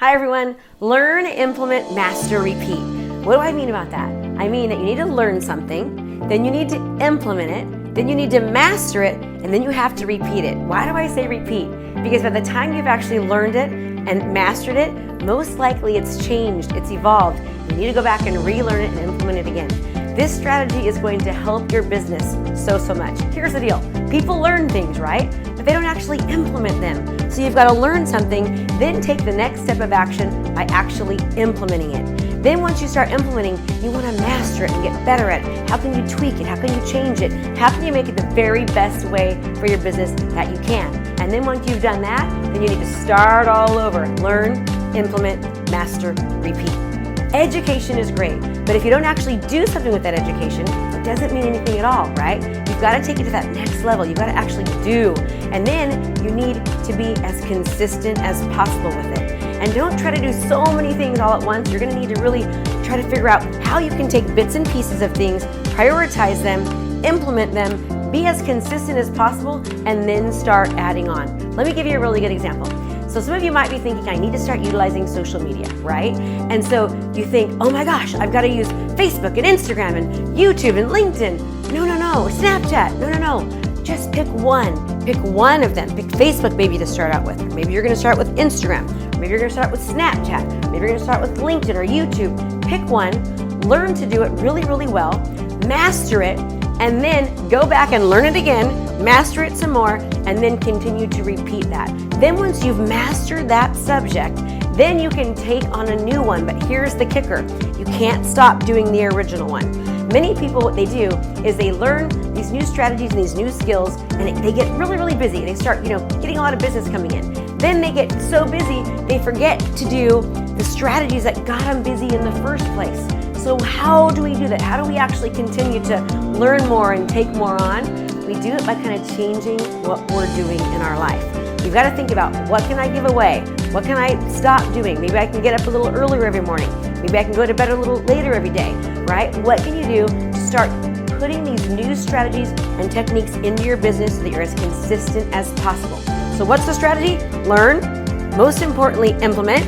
Hi everyone, learn, implement, master, repeat. What do I mean about that? I mean that you need to learn something, then you need to implement it, then you need to master it, and then you have to repeat it. Why do I say repeat? Because by the time you've actually learned it and mastered it, most likely it's changed, it's evolved. You need to go back and relearn it and implement it again. This strategy is going to help your business so much. Here's the deal. People learn things, right? But they don't actually implement them. So you've got to learn something, then take the next step of action by actually implementing it. Then once you start implementing, you want to master it and get better at it. How can you tweak it? How can you change it? How can you make it the very best way for your business that you can? And then once you've done that, then you need to start all over. Learn, implement, master, repeat. Education is great, but if you don't actually do something with that education, it doesn't mean anything at all, right? You've got to take it to that next level. You've got to actually do. And then you need to be as consistent as possible with it. And don't try to do so many things all at once. You're going to need to really try to figure out how you can take bits and pieces of things, prioritize them, implement them, be as consistent as possible, and then start adding on. Let me give you a really good example. So some of you might be thinking, I need to start utilizing social media, right? And so you think, oh my gosh, I've got to use Facebook and Instagram and YouTube and LinkedIn. No, Snapchat, no. Just pick one of them. Pick Facebook maybe to start out with. Maybe you're going to start with Instagram. Maybe you're going to start with Snapchat. Maybe you're going to start with LinkedIn or YouTube. Pick one, learn to do it really well, master it, and then go back and learn it again, master it some more, and then continue to repeat that. Then once you've mastered that subject, then you can take on a new one. But here's the kicker. You can't stop doing the original one. Many people, what they do is they learn these new strategies and these new skills, and they get really busy. They start, getting a lot of business coming in. Then they get so busy, they forget to do the strategies that got them busy in the first place. So how do we do that? How do we actually continue to learn more and take more on? We do it by kind of changing what we're doing in our life. You've got to think about, what can I give away? What can I stop doing? Maybe I can get up a little earlier every morning. Maybe I can go to bed a little later every day, right? What can you do to start putting these new strategies and techniques into your business so that you're as consistent as possible? So what's the strategy? Learn, most importantly, implement,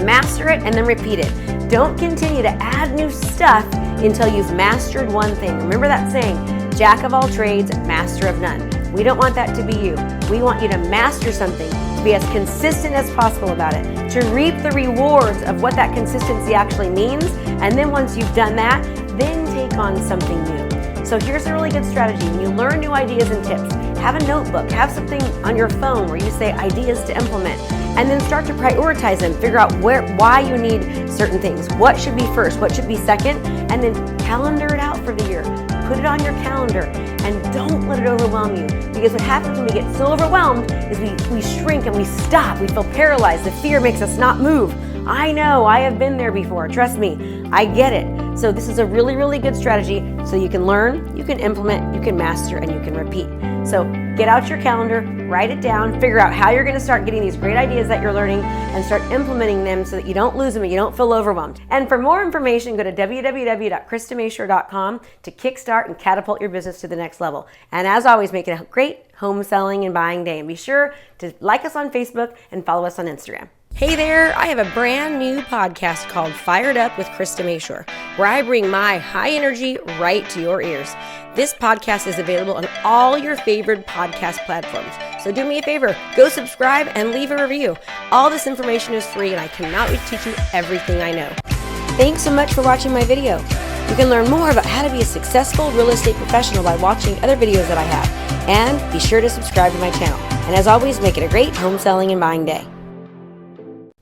master it, and then repeat it. Don't continue to add new stuff until you've mastered one thing. Remember that saying, jack of all trades, master of none. We don't want that to be you. We want you to master something, to be as consistent as possible about it, to reap the rewards of what that consistency actually means. And then once you've done that, then take on something new. So here's a really good strategy. When you learn new ideas and tips, have a notebook, have something on your phone where you say ideas to implement, and then start to prioritize them. Figure out why you need certain things. What should be first? What should be second? And then calendar it out for the year. Put it on your calendar and don't let it overwhelm you. Because what happens when we get so overwhelmed is we shrink and we stop. We feel paralyzed. The fear makes us not move. I know, I have been there before. Trust me, I get it. So this is a really good strategy so you can learn, you can implement, you can master, and you can repeat. So get out your calendar, write it down, figure out how you're going to start getting these great ideas that you're learning and start implementing them so that you don't lose them and you don't feel overwhelmed. And for more information, go to www.KristaMashore.com to kickstart and catapult your business to the next level. And as always, make it a great home selling and buying day. And be sure to like us on Facebook and follow us on Instagram. Hey there, I have a brand new podcast called Fired Up with Krista Mashore, where I bring my high energy right to your ears. This podcast is available on all your favorite podcast platforms. So do me a favor, go subscribe and leave a review. All this information is free and I cannot wait to teach you everything I know. Thanks so much for watching my video. You can learn more about how to be a successful real estate professional by watching other videos that I have. And be sure to subscribe to my channel. And as always, make it a great home selling and buying day.